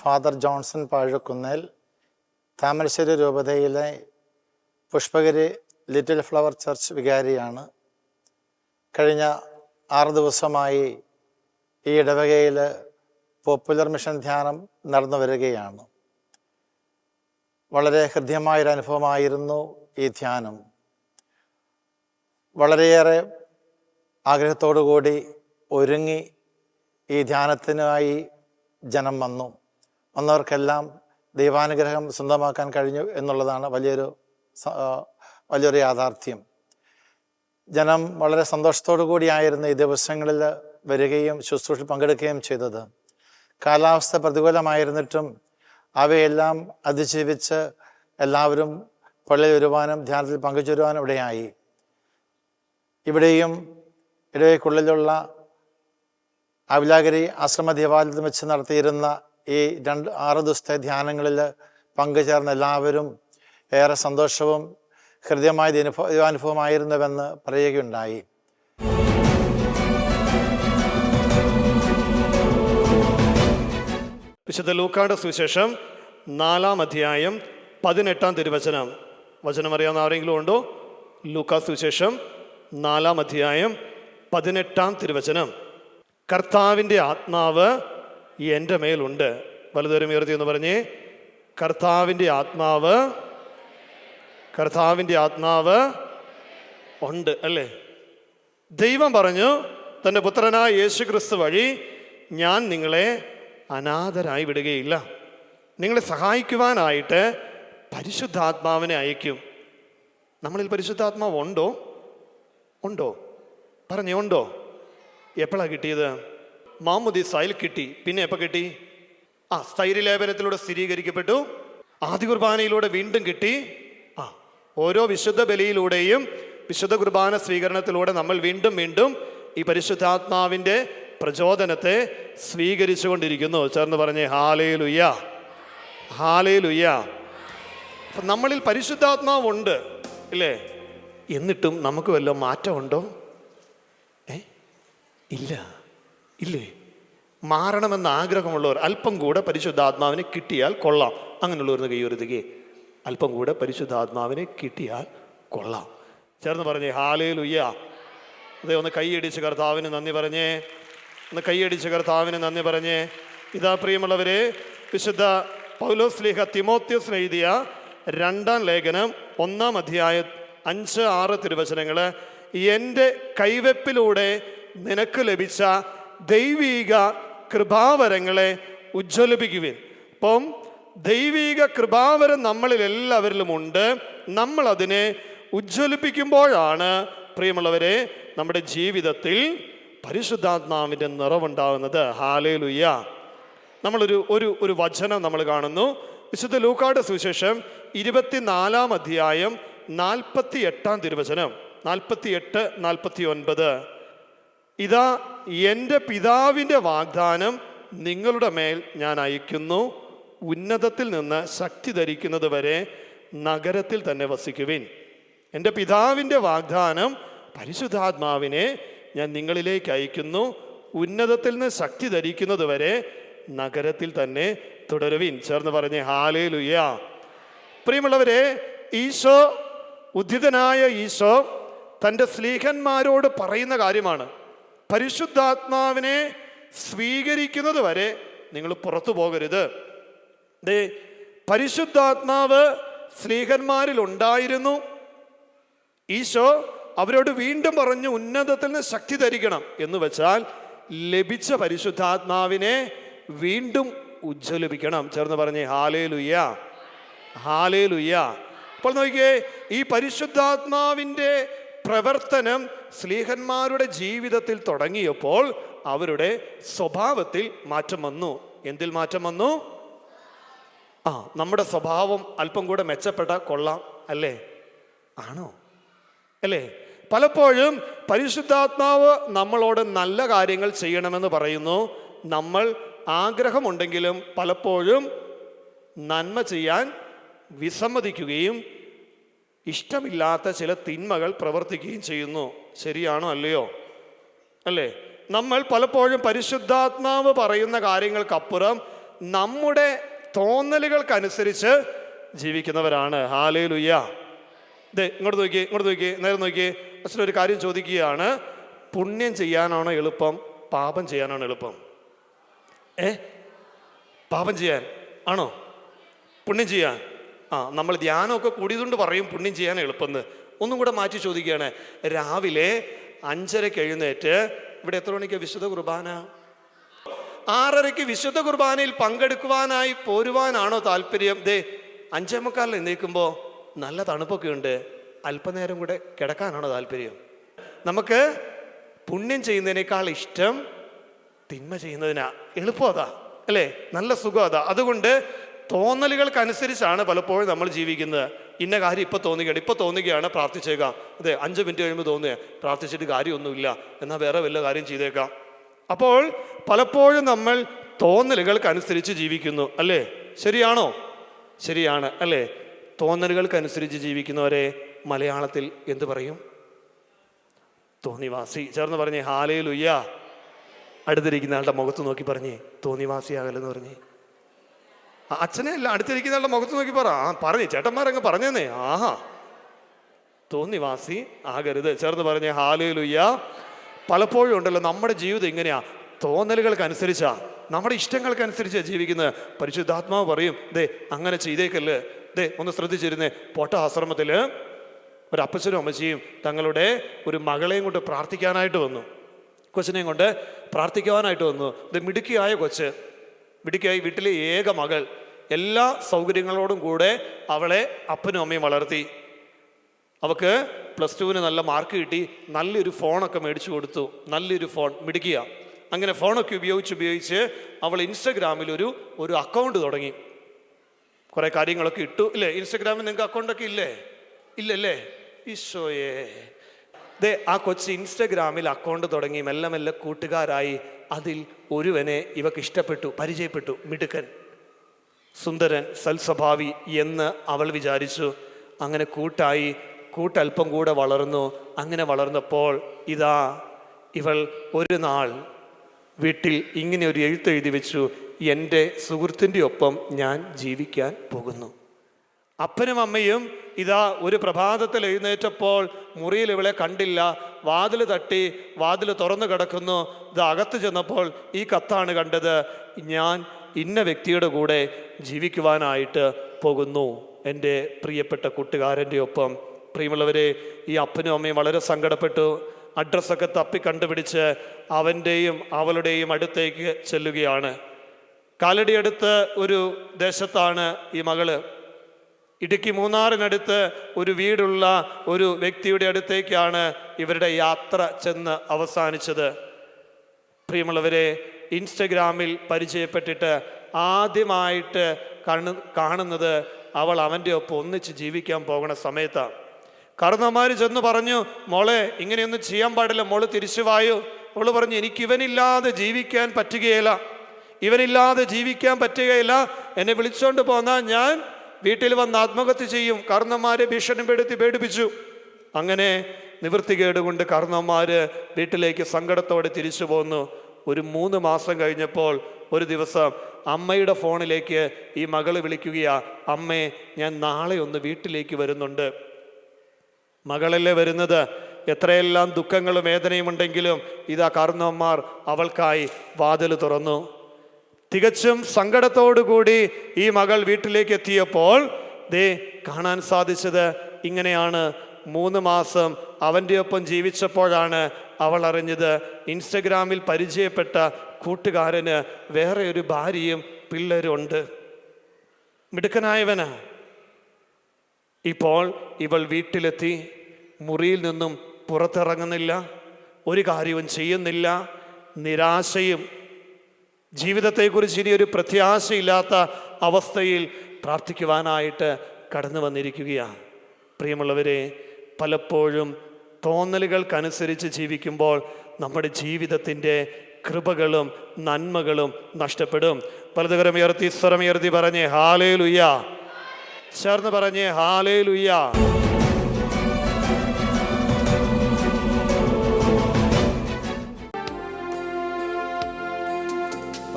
Father Johnson പാഴുക്കുന്നേൽ, Thamarassery രൂപതയിലെ Pushpagiri little flower church വികാരിയാണ്. കഴിഞ്ഞ 6 ദിവസമായി ഈ ഇടവകയിൽ പോപ്പുലർ മിഷൻ ധ്യാനം നടന്നു വരികയാണ്. വളരെ ഹൃദ്യമായൊരനുഭവമായിരുന്നു ഈ ധ്യാനം. വളരെയേറെ ആഗ്രഹത്തോടുകൂടി ഒരുങ്ങി ഈ ധ്യാനത്തിനായി ജനം വന്നവർക്കെല്ലാം ദൈവാനുഗ്രഹം സ്വന്തമാക്കാൻ കഴിഞ്ഞു എന്നുള്ളതാണ് വലിയൊരു യാഥാർത്ഥ്യം. ജനം വളരെ സന്തോഷത്തോടു കൂടിയായിരുന്നു ഈ ദിവസങ്ങളിൽ വരികയും ശുശ്രൂഷയിൽ പങ്കെടുക്കുകയും ചെയ്തത്. കാലാവസ്ഥ പ്രതികൂലമായിരുന്നിട്ടും അവയെല്ലാം അതിജീവിച്ച് എല്ലാവരും പള്ളിയിൽ വരുവാനും ധ്യാനത്തിൽ പങ്കുചേരുവാനും ഇടയായി. ഇവിടെയും ഇടവകയ്ക്കുള്ളിലുള്ള അവിലാഗിരി ആശ്രമ ദേവാലയത്തിൽ വെച്ച് നടത്തിയിരുന്ന ഈ 6 ദിവസത്തെ ധ്യാനങ്ങളിൽ പങ്കുചേർന്ന എല്ലാവരും ഏറെ സന്തോഷവും ഹൃദ്യമായ ദൈവാനുഭവമായിരുന്നുവെന്ന് പറയുകയുണ്ടായി. വിശുദ്ധ ലൂക്കായുടെ സുവിശേഷം 4-ാം അധ്യായം 18-ാം തിരുവചനം. വചനം അറിയാവുന്ന ആരെങ്കിലും ഉണ്ടോ? ലൂക്കാ സുവിശേഷം 4-ാം അധ്യായം 18-ാം തിരുവചനം. കർത്താവിൻ്റെ ആത്മാവ് എൻ്റെ മേലുണ്ട്. വലുതരം ഉയർത്തി എന്ന് പറഞ്ഞേ, കർത്താവിൻ്റെ ആത്മാവ് ഉണ്ട്. അല്ലേ? ദൈവം പറഞ്ഞു, തൻ്റെ പുത്രനായ യേശു ക്രിസ്തു വഴി ഞാൻ നിങ്ങളെ അനാഥരായി വിടുകയില്ല, നിങ്ങളെ സഹായിക്കുവാനായിട്ട് പരിശുദ്ധാത്മാവിനെ അയക്കും. നമ്മളിൽ പരിശുദ്ധാത്മാവ് ഉണ്ടോ? പറഞ്ഞേ, ഉണ്ടോ? എപ്പോഴാണ് കിട്ടിയത്? മാമുദീസായിൽ കിട്ടി. പിന്നെ എപ്പോൾ കിട്ടി? സ്ഥൈര്യലേപനത്തിലൂടെ സ്ഥിരീകരിക്കപ്പെട്ടു. ആദ്യ കുർബാനയിലൂടെ വീണ്ടും കിട്ടി. ഓരോ വിശുദ്ധ ബലിയിലൂടെയും വിശുദ്ധ കുർബാന സ്വീകരണത്തിലൂടെ നമ്മൾ വീണ്ടും ഈ പരിശുദ്ധാത്മാവിൻ്റെ പ്രചോദനത്തെ സ്വീകരിച്ചു കൊണ്ടിരിക്കുന്നു. ചേർന്ന് പറഞ്ഞേ ഹല്ലേലൂയ, ഹല്ലേലൂയ. അപ്പം നമ്മളിൽ പരിശുദ്ധാത്മാവുണ്ട് ഇല്ലേ? എന്നിട്ടും നമുക്ക് വല്ല മാറ്റമുണ്ടോ? ഇല്ലേ? മാറണമെന്ന ആഗ്രഹമുള്ളവർ അല്പം കൂടെ പരിശുദ്ധാത്മാവിനെ കിട്ടിയാൽ കൊള്ളാം. അങ്ങനെയുള്ളവർ കൈയുയർത്തുകയെ, അല്പം കൂടെ പരിശുദ്ധാത്മാവിനെ കിട്ടിയാൽ കൊള്ളാം. ചേർന്ന് പറഞ്ഞേ ഹല്ലേലൂയ. അതെ, ഒന്ന് കൈയടിച്ച് കർത്താവിന് നന്ദി പറഞ്ഞേ. ഇതാ പ്രിയമുള്ളവരെ, വിശുദ്ധ പൗലോസ് ശ്ലീഹ തിമോത്തിയോസിന് എഴുതിയ 2-ാം ലേഖനം 1-ാം അധ്യായം 5-6 തിരുവചനങ്ങൾ. എൻ്റെ കൈവെപ്പിലൂടെ നിനക്ക് ലഭിച്ച ദൈവീക കൃപാവരങ്ങളെ ഉജ്ജ്വലിപ്പിക്കുവിൻ. അപ്പം ദൈവീക കൃപാവരം നമ്മളിൽ എല്ലാവരിലും ഉണ്ട്. നമ്മൾ അതിനെ ഉജ്ജ്വലിപ്പിക്കുമ്പോഴാണ് പ്രിയമുള്ളവരെ നമ്മുടെ ജീവിതത്തിൽ പരിശുദ്ധാത്മാവിൻ്റെ നിറവുണ്ടാകുന്നത്. ഹല്ലേലൂയ. നമ്മളൊരു വചനം നമ്മൾ കാണുന്നു. വിശുദ്ധ ലൂക്കായുടെ സുവിശേഷം 24-ാം അധ്യായം 48-ാം തിരുവചനം, 48-49. ഇതാ എൻ്റെ പിതാവിൻ്റെ വാഗ്ദാനം നിങ്ങളുടെ മേൽ ഞാൻ അയക്കുന്നു, ഉന്നതത്തിൽ നിന്ന് ശക്തി ധരിക്കുന്നത് വരെ നഗരത്തിൽ തന്നെ വസിക്കുവിൻ. എൻ്റെ പിതാവിൻ്റെ വാഗ്ദാനം, പരിശുദ്ധാത്മാവിനെ ഞാൻ നിങ്ങളിലേക്ക് അയക്കുന്നു, ഉന്നതത്തിൽ നിന്ന് ശക്തി ധരിക്കുന്നത് വരെ നഗരത്തിൽ തന്നെ തുടരുവിൻ. ചേർന്ന് പറഞ്ഞേ ഹല്ലേലൂയ. പ്രിയമുള്ളവരെ, ഉദ്ധിതനായ ഈശോ തൻ്റെ സ്ലീഹന്മാരോട് പറയുന്ന കാര്യമാണ്, പരിശുദ്ധാത്മാവിനെ സ്വീകരിക്കുന്നത് വരെ നിങ്ങൾ പുറത്തു പോകരുത്. പരിശുദ്ധാത്മാവ് സ്ലീഹന്മാരിൽ ഉണ്ടായിരുന്നു. ഈശോ അവരോട് വീണ്ടും പറഞ്ഞു, ഉന്നതത്തിൽ നിന്ന് ശക്തി ധരിക്കണം എന്ന് വെച്ചാൽ ലഭിച്ച പരിശുദ്ധാത്മാവിനെ വീണ്ടും ഉജ്ജ്വലിപ്പിക്കണം. ചേർന്ന് പറഞ്ഞേ ഹല്ലേലൂയ, ഹല്ലേലൂയ. അപ്പോൾ നോക്കിയേ, ഈ പരിശുദ്ധാത്മാവിൻ്റെ പ്രവർത്തനം സ്ലീഹന്മാരുടെ ജീവിതത്തിൽ തുടങ്ങിയപ്പോൾ അവരുടെ സ്വഭാവത്തിൽ മാറ്റം വന്നു. എന്തിൽ മാറ്റം വന്നു? നമ്മുടെ സ്വഭാവം അല്പം കൂടെ മെച്ചപ്പെട്ട കൊള്ളാം, അല്ലേ? ആണോ? അല്ലേ? പലപ്പോഴും പരിശുദ്ധാത്മാവ് നമ്മളോട് നല്ല കാര്യങ്ങൾ ചെയ്യണമെന്ന് പറയുന്നു. നമ്മൾ ആഗ്രഹമുണ്ടെങ്കിലും പലപ്പോഴും നന്മ ചെയ്യാൻ വിസമ്മതിക്കുകയും ഇഷ്ടമില്ലാത്ത ചില തിന്മകൾ പ്രവർത്തിക്കുകയും ചെയ്യുന്നു. ശരിയാണോ അല്ലയോ? അല്ലേ? നമ്മൾ പലപ്പോഴും പരിശുദ്ധാത്മാവ് പറയുന്ന കാര്യങ്ങൾക്കപ്പുറം നമ്മുടെ തോന്നലുകൾക്കനുസരിച്ച് ജീവിക്കുന്നവരാണ്. ഹല്ലേലൂയ. ഇങ്ങോട്ട് നോക്കി, നേരെ നോക്കി. അച്ഛൻ ഒരു കാര്യം ചോദിക്കുകയാണ്, പുണ്യം ചെയ്യാനാണോ എളുപ്പം, പാപം ചെയ്യാനാണോ എളുപ്പം? പാപം ചെയ്യാൻ ആണോ, പുണ്യം ചെയ്യാൻ? നമ്മൾ ധ്യാനമൊക്കെ കൂടിയതുകൊണ്ട് പറയും പുണ്യം ചെയ്യാൻ എളുപ്പമെന്ന്. ഒന്നും കൂടെ മാറ്റി ചോദിക്കുകയാണ്, രാവിലെ 5:30 എഴുന്നേറ്റ് ഇവിടെ എത്ര മണിക്ക് വിശുദ്ധ കുർബാന? 6:30 വിശുദ്ധ കുർബാനയിൽ പങ്കെടുക്കുവാനായി പോരുവാനാണോ താല്പര്യം? 5:45 എഴുന്നേൽക്കുമ്പോൾ നല്ല തണുപ്പൊക്കെ ഉണ്ട്, അല്പനേരം കൂടെ കിടക്കാനാണോ താല്പര്യം? നമുക്ക് പുണ്യം ചെയ്യുന്നതിനേക്കാൾ ഇഷ്ടം തിന്മ ചെയ്യുന്നതിനാ. എളുപ്പം അതാ അല്ലേ, നല്ല സുഖം അതാ. അതുകൊണ്ട് തോന്നലുകൾക്കനുസരിച്ചാണ് പലപ്പോഴും നമ്മൾ ജീവിക്കുന്നത്. ഇന്ന കാര്യം ഇപ്പം തോന്നുകയാണ് പ്രാർത്ഥിച്ചേക്കാം. 5 മിനിറ്റ് കഴിയുമ്പോൾ തോന്നുക പ്രാർത്ഥിച്ചിട്ട് കാര്യമൊന്നുമില്ല, എന്നാൽ വേറെ വല്ല കാര്യം ചെയ്തേക്കാം. അപ്പോൾ പലപ്പോഴും നമ്മൾ തോന്നലുകൾക്കനുസരിച്ച് ജീവിക്കുന്നു അല്ലേ? ശരിയാണോ? ശരിയാണ് അല്ലേ? തോന്നലുകൾക്കനുസരിച്ച് ജീവിക്കുന്നവരെ മലയാളത്തിൽ എന്ത് പറയും? തോന്നിവാസി. ചേർന്ന് പറഞ്ഞേ ഹല്ലേലൂയ. അടുത്തിരിക്കുന്ന ആളുടെ മുഖത്ത് നോക്കി പറഞ്ഞേ തോന്നിവാസിയാകലെന്ന് പറഞ്ഞേ. അച്ഛനെ അല്ല, അടുത്തിരിക്കുന്ന ആളുടെ മുഖത്ത് നോക്കി പറഞ്ഞേ, ചേട്ടന്മാരങ്ങ് പറഞ്ഞേ. തോന്നിവാസി ആകരുത്. ചേർന്ന് പറഞ്ഞേ ഹല്ലേലൂയ. പലപ്പോഴും ഉണ്ടല്ലോ നമ്മുടെ ജീവിതം ഇങ്ങനെയാ, തോന്നലുകൾക്കനുസരിച്ചാ, നമ്മുടെ ഇഷ്ടങ്ങൾക്കനുസരിച്ചാണ് ജീവിക്കുന്നത്. പരിശുദ്ധാത്മാവ് പറയും അങ്ങനെ ചെയ്തേക്കല്ല്. ഒന്ന് ശ്രദ്ധിച്ചിരുന്നേ, പോട്ട ആശ്രമത്തിൽ ഒരു അപ്പച്ചനും അമ്മച്ചിയും തങ്ങളുടെ ഒരു മകളെയും കൊണ്ട് പ്രാർത്ഥിക്കാനായിട്ട് വന്നു. കൊച്ചിനെയും കൊണ്ട് പ്രാർത്ഥിക്കുവാനായിട്ട് വന്നു. മിടുക്കിയായ കൊച്ച്, മിടുക്കിയായി വീട്ടിലെ ഏക മകൾ, എല്ലാ സൗകര്യങ്ങളോടും കൂടെ അവളെ അപ്പനും അമ്മയും വളർത്തി. അവൾക്ക് +2 നല്ല മാർക്ക് കിട്ടി, നല്ലൊരു ഫോണൊക്കെ മേടിച്ചു കൊടുത്തു. നല്ലൊരു ഫോൺ, മിടുക്കിയ. അങ്ങനെ ഫോണൊക്കെ ഉപയോഗിച്ച് അവൾ ഇൻസ്റ്റഗ്രാമിൽ ഒരു അക്കൗണ്ട് തുടങ്ങി. കുറേ കാര്യങ്ങളൊക്കെ ഇട്ടു ഇല്ലേ? ഇൻസ്റ്റഗ്രാമിൽ നിങ്ങൾക്ക് അക്കൗണ്ടൊക്കെ ഇല്ലല്ലേ? ഈശോയേ. ആ കൊച്ച് ഇൻസ്റ്റഗ്രാമിൽ അക്കൗണ്ട് തുടങ്ങി, മെല്ലെ മെല്ലെ കൂട്ടുകാരായി. അതിൽ ഒരുവനെ ഇവക്ക് ഇഷ്ടപ്പെട്ടു, പരിചയപ്പെട്ടു. മിടുക്കൻ, സുന്ദരൻ, സൽസ്വഭാവി എന്ന് അവൾ വിചാരിച്ചു. അങ്ങനെ കൂട്ടായി, കൂട്ടൽപ്പം കൂടെ വളർന്നു. അങ്ങനെ വളർന്നപ്പോൾ ഇവൾ ഒരു നാൾ വീട്ടിൽ ഇങ്ങനെ ഒരു എഴുത്തെഴുതി വെച്ചു, എൻ്റെ സുഹൃത്തിൻ്റെ ഒപ്പം ഞാൻ ജീവിക്കാൻ പോകുന്നു. അപ്പനും അമ്മയും ഒരു പ്രഭാതത്തിൽ എഴുന്നേറ്റപ്പോൾ മുറിയിൽ ഇവളെ കണ്ടില്ല. വാതിൽ തട്ടി, വാതിൽ തുറന്നു കിടക്കുന്നു. അകത്ത് ചെന്നപ്പോൾ ഈ കത്താണ് കണ്ടത്, ഞാൻ ഇന്ന വ്യക്തിയുടെ കൂടെ ജീവിക്കുവാനായിട്ട് പോകുന്നു, എൻ്റെ പ്രിയപ്പെട്ട കൂട്ടുകാരൻ്റെ ഒപ്പം. പ്രിയമുള്ളവരെ, ഈ അപ്പനും അമ്മയും വളരെ സങ്കടപ്പെട്ടു. അഡ്രസ്സൊക്കെ തപ്പി കണ്ടുപിടിച്ച് അവൻ്റെയും അവളുടെയും അടുത്തേക്ക് ചെല്ലുകയാണ്. കാലടി അടുത്ത് ഒരു ദേശത്താണ് ഈ മകള്. ഇടുക്കി മൂന്നാറിനടുത്ത് ഒരു വീടുള്ള ഒരു വ്യക്തിയുടെ അടുത്തേക്കാണ് ഇവരുടെ യാത്ര ചെന്ന് അവസാനിച്ചത്. പ്രിയമുള്ളവരെ, ഇൻസ്റ്റഗ്രാമിൽ പരിചയപ്പെട്ടിട്ട് ആദ്യമായിട്ട് കാണുന്നത് അവൾ അവൻ്റെ ഒപ്പം ഒന്നിച്ച് ജീവിക്കാൻ പോകുന്ന സമയത്താണ്. കാരണവന്മാർ ചെന്ന് പറഞ്ഞു, മോളെ ഇങ്ങനെയൊന്നും ചെയ്യാൻ പാടില്ല, മോള് തിരിച്ചു വായു. അവള് പറഞ്ഞു, എനിക്ക് ഇവനില്ലാതെ ജീവിക്കാൻ പറ്റുകയില്ല. എന്നെ വിളിച്ചോണ്ട് പോന്നാൽ ഞാൻ വീട്ടിൽ വന്ന് ആത്മഹത്യ ചെയ്യും. കാരണവന്മാരെ ഭീഷണിപ്പെടുത്തി പേടിപ്പിച്ചു. അങ്ങനെ നിവൃത്തികേട് കൊണ്ട് കാരണവന്മാര് വീട്ടിലേക്ക് സങ്കടത്തോടെ തിരിച്ചു പോന്നു. ഒരു 3 മാസം കഴിഞ്ഞപ്പോൾ ഒരു ദിവസം അമ്മയുടെ ഫോണിലേക്ക് ഈ മകള് വിളിക്കുകയാ, അമ്മേ ഞാൻ നാളെ ഒന്ന് വീട്ടിലേക്ക് വരുന്നുണ്ട്. മകളല്ലേ വരുന്നത്, എത്രയെല്ലാം ദുഃഖങ്ങളും വേദനയും ഉണ്ടെങ്കിലും കാരണവന്മാർ അവൾക്കായി വാതിൽ തുറന്നു. തികച്ചും സങ്കടത്തോടുകൂടി ഈ മകൾ വീട്ടിലേക്ക് എത്തിയപ്പോൾ കാണാൻ സാധിച്ചത് ഇങ്ങനെയാണ്. 3 മാസം അവൻ്റെ ഒപ്പം ജീവിച്ചപ്പോഴാണ് അവൾ അറിഞ്ഞത്, ഇൻസ്റ്റഗ്രാമിൽ പരിചയപ്പെട്ട കൂട്ടുകാരന് വേറെ ഒരു ഭാര്യയും പിള്ളേരും ഉണ്ട്. മിടുക്കനായവനാ. ഇപ്പോൾ ഇവൾ വീട്ടിലെത്തി, മുറിയിൽ നിന്നും പുറത്തിറങ്ങുന്നില്ല, ഒരു കാര്യവും ചെയ്യുന്നില്ല. നിരാശയും ജീവിതത്തെക്കുറിച്ച് ഇനി ഒരു പ്രത്യാശയില്ലാത്ത അവസ്ഥയിൽ പ്രാർത്ഥിക്കുവാനായിട്ട് കടന്നു വന്നിരിക്കുകയാണ്. പ്രിയമുള്ളവരെ, പലപ്പോഴും തോന്നലുകൾക്കനുസരിച്ച് ജീവിക്കുമ്പോൾ നമ്മുടെ ജീവിതത്തിൻ്റെ കൃപകളും നന്മകളും നഷ്ടപ്പെടും. പലതുകരം ഉയർത്തി സ്വരമുയർത്തി പറഞ്ഞേ ഹല്ലേലൂയ. ചേർന്ന് പറഞ്ഞേ ഹല്ലേലൂയ.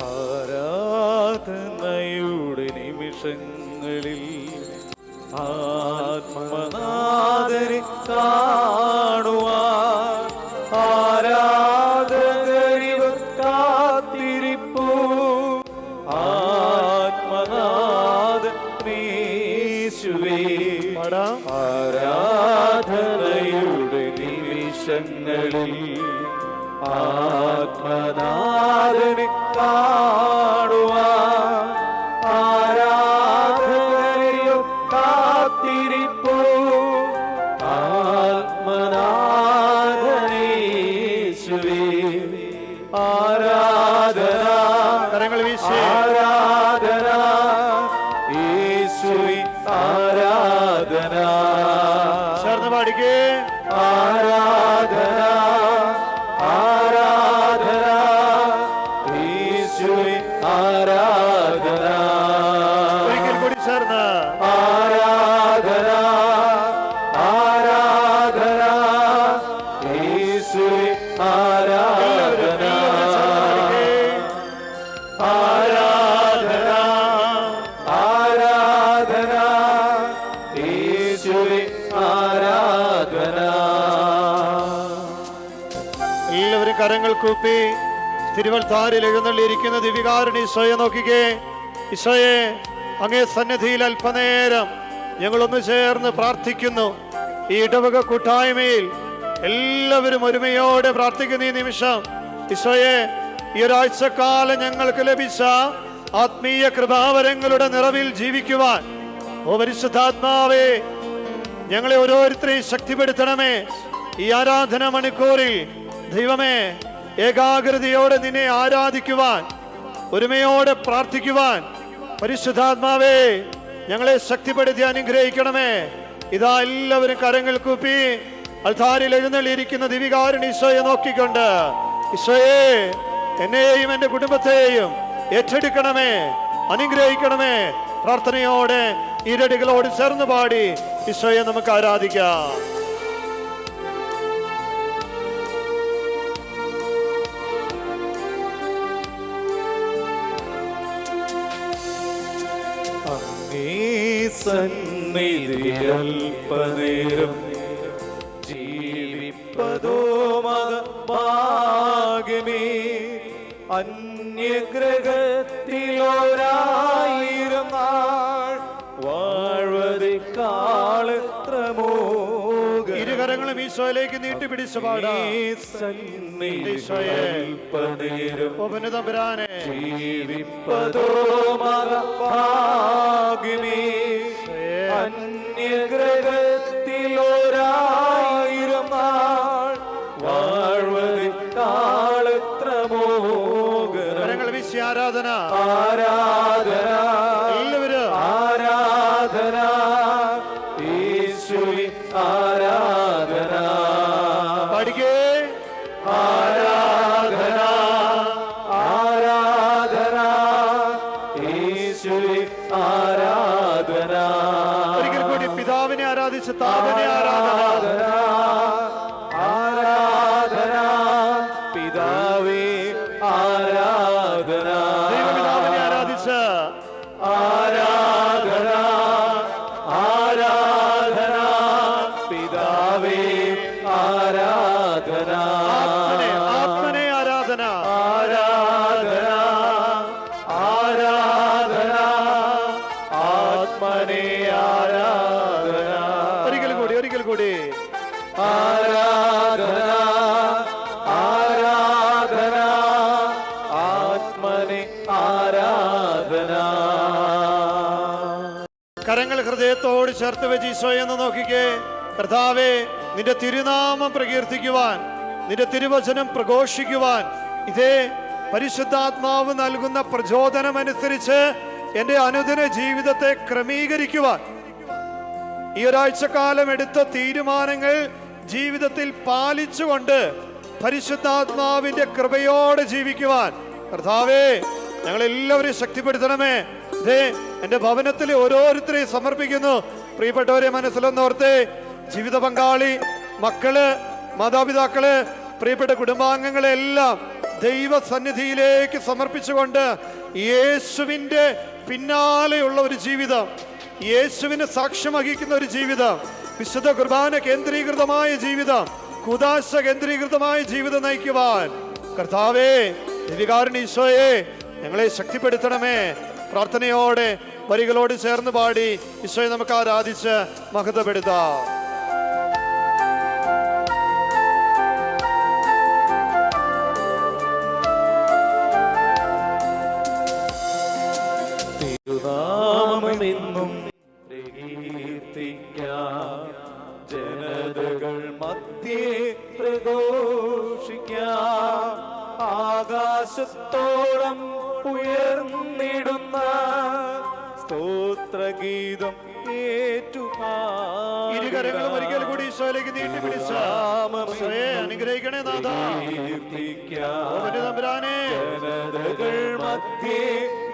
ആരാധന ആരാധകരിവർ കാത്തിരിപ്പൂ ആത്മനാഥനേശുവേ. ആരാധനയുടെ നിമിഷങ്ങളിൽ ആത്മനാഥനെ കാണുവാൻ ആരാധനയോ കാത്തിരിപ്പൂ ആത്മനാഥനേശുവേ. ആരാധന കരങ്ങൾ വീശി ആരാധന യേശുവേ. ആരാധന ചേർന്ന് പാടിക്കേ. ആരാധന ആരാധന യേശുവേ. ആരാധന ഒരിക്കൽ കൂടി ചേർന്ന് ആരാധന ആരാധന യേശുവേ. ആരാധന ആരാധന ആരാധന യേശുവേ. ആരാധന. എല്ലാവരും കരങ്ങൾ കൂപ്പി തിരുവൽത്താരിൽ എഴുന്നള്ളിയിരിക്കുന്ന ദിവികാരുണി ഈശോയെ നോക്കിക്കേ. ഈശോയെ, അങ്ങേ സന്നിധിയിൽ അല്പനേരം ഞങ്ങളൊന്ന് ചേർന്ന് പ്രാർത്ഥിക്കുന്നു. ഈ ഇടവക കൂട്ടായ്മയിൽ എല്ലാവരും ഒരുമയോടെ പ്രാർത്ഥിക്കുന്ന ഈ നിമിഷം ഈശോയെ, ഈ ഒരാഴ്ചക്കാലം ഞങ്ങൾക്ക് ലഭിച്ച ആത്മീയ കൃപാവരങ്ങളുടെ നിറവിൽ ജീവിക്കുവാൻ ഓ പരിശുദ്ധാത്മാവേ, ഞങ്ങളെ ഓരോരുത്തരെയും ശക്തിപ്പെടുത്തണമേ. ഈ ആരാധന മണിക്കൂറിൽ ദൈവമേ, ഏകാഗ്രതയോടെ നിന്നെ ആരാധിക്കുവാൻ, ഒരുമയോടെ പ്രാർത്ഥിക്കുവാൻ പരിശുദ്ധാത്മാവേ ഞങ്ങളെ ശക്തിപ്പെടുത്തി അനുഗ്രഹിക്കണമേ. ഇതാ എല്ലാവരും കരങ്ങൾ കൂപ്പി അൾത്താരിൽ എഴുന്നള്ളിയിരിക്കുന്ന ദിവികാരുണി ഈശോയെ നോക്കിക്കൊണ്ട്, ഈശോയെ, എന്നെയും എൻ്റെ കുടുംബത്തെയും ഏറ്റെടുക്കണമേ, അനുഗ്രഹിക്കണമേ. പ്രാർത്ഥനയോടെ ഈരടികളോട് ചേർന്ന് പാടി ഈശോയെ നമുക്ക് ആരാധിക്കാം. സന്നിധിയൽപനേരം ജീവിപ്പതോ മകമാകമേ. അന്യഗ്രഹത്തിലൊരായിരം നാൾ വാഴ്വതിക്കാളെത്ര മോഹം. ഇരുകരങ്ങളും ഈശോയിലേക്ക് നീട്ടിപ്പിടിച്ച് പാടാം. സന്നിധിയൽപനേരം തമ്പുരാനെ ജീവിപ്പതോ മകമാകമേ. അന്യഗ്രഹത്തിലൊരായിരം നാൾ വാഴ്വതിക്കാളെത്ര മോഹം. കരങ്ങൾ വീശി ആരാധന ആരാധന എല്ലാവരും ആരാധന യേശുവേ. ആരാധന പാടിക്കേ. ആരാധന ആരാധന യേശുവേ. ആരാധന ഒരിക്കൽ കൂടി പിതാവിനെ ആരാധിച്ച് താതനെ ആരാധന. ആരാധന പിതാവേ. ആരാധന ദൈവപിതാവിനെ ആരാധിച്ച് ആരാധന ആരാധന പിതാവേ. ആരാധന ആത്മനെ ആരാധന. ആരാധന ആരാധന ആത്മനെ ആരാധന. ഒരിക്കൽ കൂടി ആരാധന ആരാധന ആത്മനെ ആരാധന. കരങ്ങൾ ഹൃദയത്തോട് ചേർത്ത് വെച്ച് ഈശോയെ എന്ന് നോക്കിക്കേ. കർത്താവേ, നിന്റെ തിരുനാമം പ്രകീർത്തിക്കുവാൻ, നിന്റെ തിരുവചനം പ്രഘോഷിക്കുവാൻ, ഇതേ പരിശുദ്ധാത്മാവ് നൽകുന്ന പ്രചോദനമനുസരിച്ച് എൻ്റെ അനുദിന ജീവിതത്തെ ക്രമീകരിക്കുവാൻ, ഈ ഒരാഴ്ചക്കാലം എടുത്ത തീരുമാനങ്ങൾ ജീവിതത്തിൽ പാലിച്ചുകൊണ്ട് പരിശുദ്ധാത്മാവിന്റെ കൃപയോടെ ജീവിക്കുവാൻ കർത്താവേ ഞങ്ങളെല്ലാവരെയും ശക്തിപ്പെടുത്തണമേ. ഇതേ എൻ്റെ ഭവനത്തിലെ ഓരോരുത്തരെയും സമർപ്പിക്കുന്നു. പ്രിയപ്പെട്ടവരെ മനസ്സിലൊന്നോർത്തേ, ജീവിത പങ്കാളി, മക്കള്, മാതാപിതാക്കള്, പ്രിയപ്പെട്ട കുടുംബാംഗങ്ങളെ എല്ലാം ദൈവസന്നിധിയിലേക്ക് സമർപ്പിച്ചുകൊണ്ട് യേശുവിൻ്റെ പിന്നാലെയുള്ള ഒരു ജീവിതം, യേശുവിന് സാക്ഷ്യം വഹിക്കുന്ന ഒരു ജീവിതം, വിശുദ്ധ കുർബാന കേന്ദ്രീകൃതമായ ജീവിതം, കുദാശ കേന്ദ്രീകൃതമായ ജീവിതം നയിക്കുവാൻ കർത്താവേ, ദിവികാരുണ്യ ഈശോയെ ഞങ്ങളെ ശക്തിപ്പെടുത്തണമേ. പ്രാർത്ഥനയോടെ വരികളോട് ചേർന്ന് പാടി ഈശോയെ നമുക്ക് ആരാധിച്ച് മഹത്വപ്പെടുത്താം. തിരുനാമമെന്നും പ്രകീർത്തിക്കാം, ജനതകൾ മധ്യേ പ്രഘോഷിക്കാം. ആകാശത്തോളം ഉയർന്നിടുന്ന സ്തോത്രഗീതം ഇരുകരങ്ങളും ഒരിക്കൽ കൂടി ഈശോയിലേക്ക് നീട്ടിപ്പിടിച്ച അനുഗ്രഹിക്കണേ നാഥ. ജനതകൾ മധ്യേ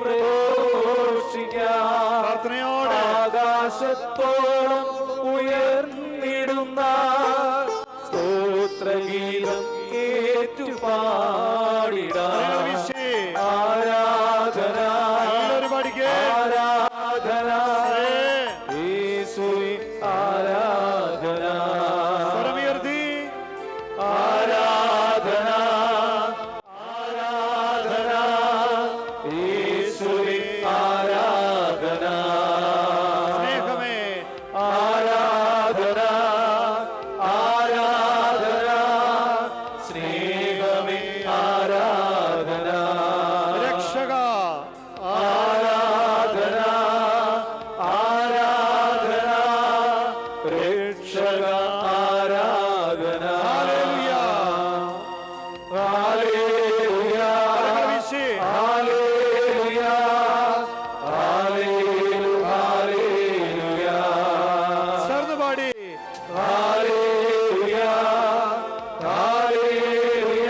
പ്രഘോഷിക്കാം. പ്രാർത്ഥനയോടെ ആകാശത്തോളം ഉയർന്നിടുന്ന സ്തോത്രഗീതം ഏറ്റുപാടിടാം. ആരാധന ആരാധന യേശുവേ ആരാധന. ആരാധന ആരാധന യേശുവേ ആരാധന. സ്നേഹമേ ആരാധന ആരാധന സ്നേഹമേ ആരാധന. രക്ഷക ആരാധന ആരാധന രക്ഷക ആരാധന. ഹല്ലേലൂയ ഹല്ലേലൂയ ഹല്ലേലൂയ ഹല്ലേലൂയ. ചേർന്ന് പാടി ഹല്ലേലൂയ ഹല്ലേലൂയ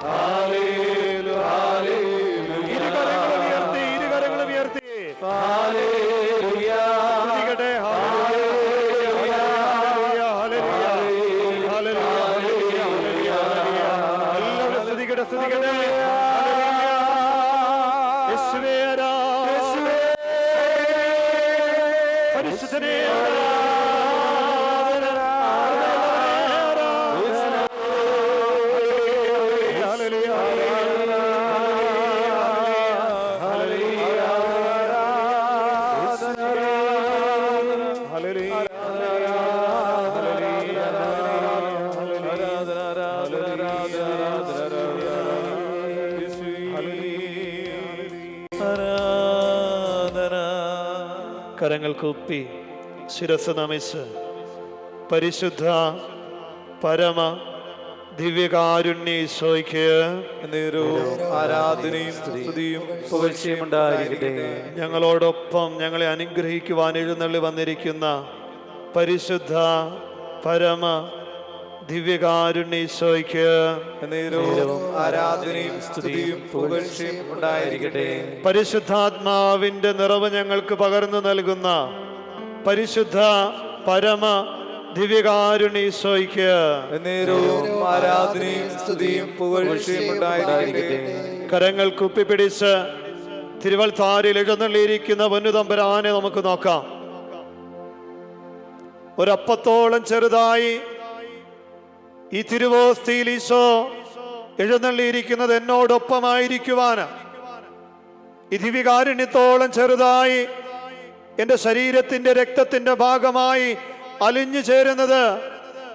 ഹല്ലേലൂയ ഹല്ലേലൂയ. ഇരുകരങ്ങളും ഉയർത്തി ഇരുകരങ്ങളും ഉയർത്തി ഹല്ലേലൂയ സ്തുതിക്കട്ടെ. ഹല്ലേലൂയ ഹല്ലേലൂയ ഹല്ലേലൂയ ഹല്ലേലൂയ. എല്ലാവരും സ്തുതിക്കട്ടെ സ്തുതിക്കട്ടെ. യേശുവേ ആരാധന. പരിശുദ്ധനേ ആരാധന. ഹല്ലേലൂയ കരങ്ങൾ കൂപ്പി ശിരസ് നമിച്ച് പരിശുദ്ധ പരമ ദിവ്യകാരുണ്യ ഈശോയ്ക്ക് ആരാധനയും സ്തുതിയും പുകഴ്ചയും ഉണ്ടായിരിക്കട്ടെ. ഞങ്ങളോടൊപ്പം ഞങ്ങളെ അനുഗ്രഹിക്കുവാൻ എഴുന്നള്ളി വന്നിരിക്കുന്ന പരിശുദ്ധ പരമ ദിവ്യകാരുണ്യ ഈശോയ്ക്ക് ആരാധനയും സ്തുതിയും പുകഴ്ചയും ഉണ്ടായിരിക്കട്ടെ. പരിശുദ്ധാത്മാവിന്റെ നിറവ് ഞങ്ങൾക്ക് പകർന്നു നൽകുന്ന പരിശുദ്ധ പരമ ദിവ്യകാരുണ്യ ഈശോയ്ക്ക് ആരാധനയും സ്തുതിയും പുകഴ്ചയും ഉണ്ടായിരിക്കട്ടെ. കരങ്ങൾ കുപ്പിപ്പിടിച്ച് തിരുവൽത്താരിൽ എഴുന്നള്ളിയിരിക്കുന്ന പൊന്നുതമ്പുരാനെ നമുക്ക് നോക്കാം. ഒരപ്പത്തോളം ചെറുതായി ഈ തിരുവോസ്തിയിൽ ഈശോ എഴുന്നള്ളിയിരിക്കുന്നത് എന്നോടൊപ്പമായിരിക്കുവാന്. ഈ ദിവ്യകാരുണ്യത്തോളം ചെറുതായി എൻ്റെ ശരീരത്തിൻ്റെ രക്തത്തിൻ്റെ ഭാഗമായി അലിഞ്ഞു ചേരുന്നത്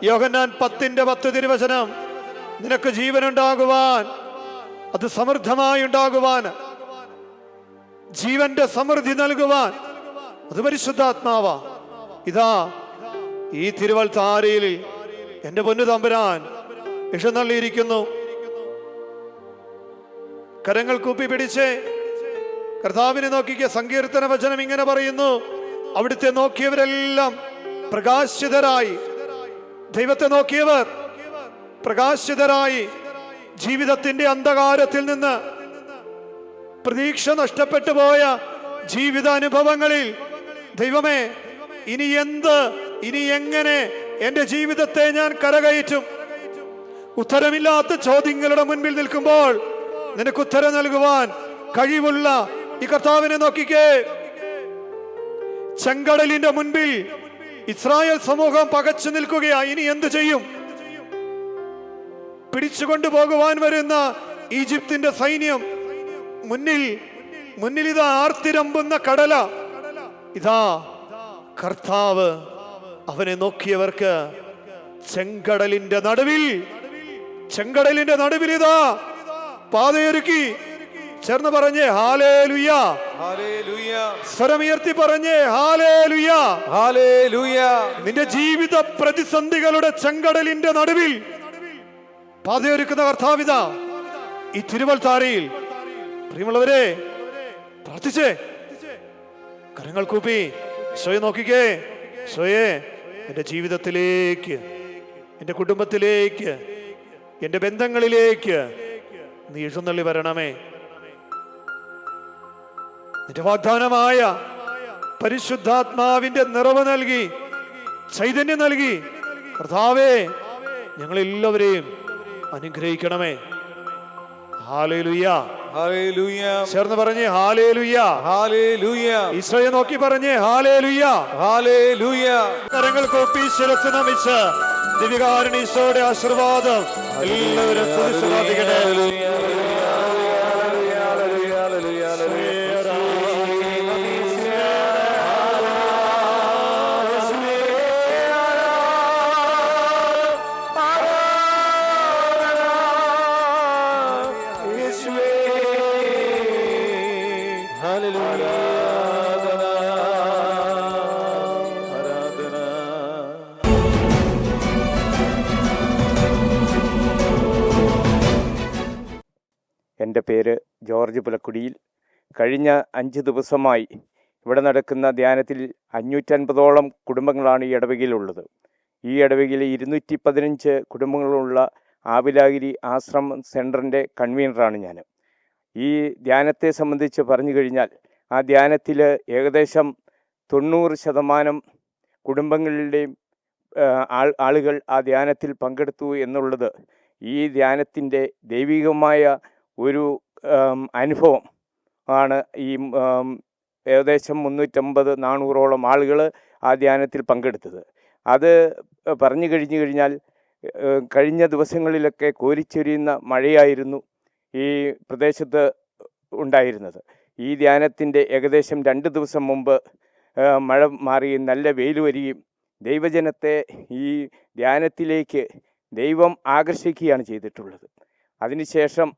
യോഹന്നാൻ 10:10 തിരുവചനം. നിനക്ക് ജീവനുണ്ടാകുവാൻ, അത് സമൃദ്ധമായി ഉണ്ടാകുവാൻ, ജീവന്റെ സമൃദ്ധി നൽകുവാൻ അത് പരിശുദ്ധാത്മാവാ. ഇതാ ഈ തിരുവൽത്താരയിൽ എൻ്റെ പൊന്നു തമ്പുരാൻ എഴുന്നള്ളിയിരിക്കുന്നു. കരങ്ങൾ കൂപ്പി പിടിച്ച് കർത്താവിനെ നോക്കിയ സങ്കീർത്തന വചനം ഇങ്ങനെ പറയുന്നു: അവിടുത്തെ നോക്കിയവരെല്ലാം പ്രകാശിതരായി. ദൈവത്തെ നോക്കിയവർ പ്രകാശിതരായി. ജീവിതത്തിന്റെ അന്ധകാരത്തിൽ നിന്ന്, പ്രതീക്ഷ നഷ്ടപ്പെട്ടു പോയ ജീവിതാനുഭവങ്ങളിൽ ദൈവമേ, ഇനി എന്ത്, ഇനി എങ്ങനെ എൻ്റെ ജീവിതത്തെ ഞാൻ കരകയറ്റും? ഉത്തരമില്ലാത്ത ചോദ്യങ്ങളുടെ മുൻപിൽ നിൽക്കുമ്പോൾ നിനക്ക് ഉത്തരം നൽകുവാൻ കഴിവുള്ള ഈ കർത്താവിനെ നോക്കിക്കേ. ചെങ്കടലിന്റെ മുൻപിൽ ഇസ്രായേൽ സമൂഹം പകച്ചു നിൽക്കുകയാ. ഇനി എന്തു ചെയ്യും? പിടിച്ചുകൊണ്ടു പോകുവാൻ വരുന്ന ഈജിപ്തിന്റെ സൈന്യം മുന്നിൽ ഇതാ ആർത്തിരമ്പുന്ന കടല. ഇതാ കർത്താവ് അവനെ നോക്കിയവർക്ക് ചെങ്കടലിന്റെ നടുവിൽ ഇതാ പാതയൊരുക്കി. ചേർന്ന് പറഞ്ഞേ ഹല്ലേലൂയ. സ്വരമുയർത്തി പറഞ്ഞേ ഹല്ലേലൂയ. നിന്റെ ജീവിത പ്രതിസന്ധികളുടെ ചെങ്കടലിന്റെ നടുവിൽ പാതയൊരുക്കുന്ന കർത്താവിതാ ഈ തിരുവൽത്താരയിൽ. പ്രിയമുള്ളവരെ, പ്രാർത്ഥിച്ചേ, കരങ്ങൾ കൂപ്പി ഈശോയെ നോക്കിക്കേ. ഈശോയെ, എൻ്റെ ജീവിതത്തിലേക്ക്, എൻ്റെ കുടുംബത്തിലേക്ക്, എൻ്റെ ബന്ധങ്ങളിലേക്ക് നീ എഴുന്നള്ളി വരണമേ. നിന്റെ വാഗ്ദാനമായ പരിശുദ്ധാത്മാവിന്റെ നിറവ് നൽകി, ചൈതന്യം നൽകി കർത്താവേ ഞങ്ങളെല്ലാവരെയും അനുഗ്രഹിക്കണമേ. ഹല്ലേലൂയ. ചേർന്ന് പറഞ്ഞേ ഹല്ലേലൂയ. ഈശോയെ നോക്കി പറഞ്ഞേ ഹല്ലേലൂയ. കരങ്ങൾ കൂപ്പി ശിരസ്സ് നമിച്ച് ദിവ്യകാരുണ്യ ഈശോയുടെ ആശീർവാദം എല്ലാവരും സ്തുതിക്കട്ടെ. എൻ്റെ പേര് ജോർജ് പുലക്കുടിയിൽ. കഴിഞ്ഞ 5 ദിവസമായി ഇവിടെ നടക്കുന്ന ധ്യാനത്തിൽ 550ഓളം കുടുംബങ്ങളാണ് ഈ ഇടവകയിലുള്ളത്. ഈ ഇടവകയിൽ 215 കുടുംബങ്ങളുള്ള ആവിലാഗിരി ആശ്രമം സെൻറ്ററിൻ്റെ കൺവീനറാണ് ഞാൻ. ഈ ധ്യാനത്തെ സംബന്ധിച്ച് പറഞ്ഞു കഴിഞ്ഞാൽ ആ ധ്യാനത്തിൽ ഏകദേശം 90% കുടുംബങ്ങളുടെയും ആളുകൾ ആ ധ്യാനത്തിൽ പങ്കെടുത്തു എന്നുള്ളത് ഈ ധ്യാനത്തിൻ്റെ ദൈവികമായ ഒരു അനുഭവം ആണ്. ഈ ഏകദേശം 350-400ഓളം ആളുകൾ ആ ധ്യാനത്തിൽ പങ്കെടുത്തത്. അത് പറഞ്ഞു കഴിഞ്ഞാൽ കഴിഞ്ഞ ദിവസങ്ങളിലൊക്കെ കോരിച്ചൊരിയുന്ന മഴയായിരുന്നു ഈ പ്രദേശത്ത് ഉണ്ടായിരുന്നത്. ഈ ധ്യാനത്തിൻ്റെ ഏകദേശം 2 ദിവസം മുമ്പ് മഴ മാറി നല്ല വെയിൽ വരികയും ദൈവജനത്തെ ഈ ധ്യാനത്തിലേക്ക് ദൈവം ആകർഷിക്കുകയാണ് ചെയ്തിട്ടുള്ളത്. അതിനുശേഷം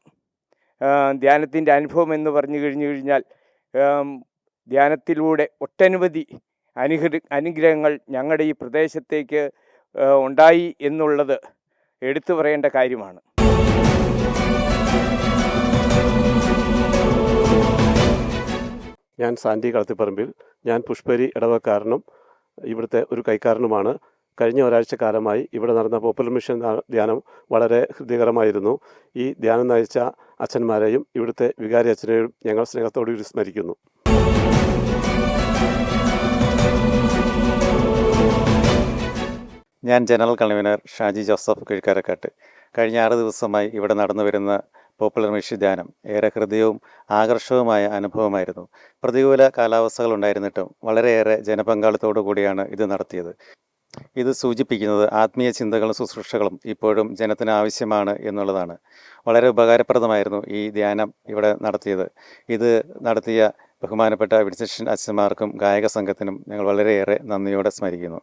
ധ്യാനത്തിൻ്റെ അനുഭവം എന്ന് പറഞ്ഞു കഴിഞ്ഞാൽ ധ്യാനത്തിലൂടെ ഒട്ടനവധി അനുഗ്രഹങ്ങൾ ഞങ്ങളുടെ ഈ പ്രദേശത്തേക്ക് ഉണ്ടായി എന്നുള്ളത് എടുത്തു പറയേണ്ട കാര്യമാണ്. ഞാൻ സാൻഡി കളത്തിപ്പറമ്പിൽ. ഞാൻ പുഷ്പരി ഇടവക്കാരനും ഇവിടുത്തെ ഒരു കൈക്കാരനുമാണ്. കഴിഞ്ഞ ഒരാഴ്ചക്കാലമായി ഇവിടെ നടന്ന പോപ്പുലർ മിഷൻ ധ്യാനം വളരെ ഹൃദയകരമായിരുന്നു. ഈ ധ്യാനം നയിച്ച അച്ഛന്മാരെയും ഇവിടുത്തെ വികാരി അച്ഛനെയും ഞങ്ങൾ സ്നേഹത്തോടുകൂടി സ്മരിക്കുന്നു. ഞാൻ ജനറൽ കൺവീനർ ഷാജി ജോസഫ് കിഴക്കാരക്കാട്ട്. കഴിഞ്ഞ 6 ദിവസമായി ഇവിടെ നടന്നു വരുന്ന പോപ്പുലർ മിഷൻ ധ്യാനം ഏറെ ഹൃദയവും ആകർഷകവുമായ അനുഭവമായിരുന്നു. പ്രതികൂല കാലാവസ്ഥകൾ ഉണ്ടായിരുന്നിട്ടും വളരെയേറെ ജനപങ്കാളിത്തോടു കൂടിയാണ് ഇത് നടത്തിയത്. ഇത് സൂചിപ്പിക്കുന്നത് ആത്മീയ ചിന്തകളും ശുശ്രൂഷകളും ഇപ്പോഴും ജനത്തിന് ആവശ്യമാണ് എന്നുള്ളതാണ്. വളരെ ഉപകാരപ്രദമായിരുന്നു ഈ ധ്യാനം ഇവിടെ നടത്തിയത്. ഇത് നടത്തിയ ബഹുമാനപ്പെട്ട വിൻസെൻ്റ് അച്ഛന്മാർക്കും ഗായക സംഘത്തിനും ഞങ്ങൾ വളരെയേറെ നന്ദിയോടെ സ്മരിക്കുന്നു.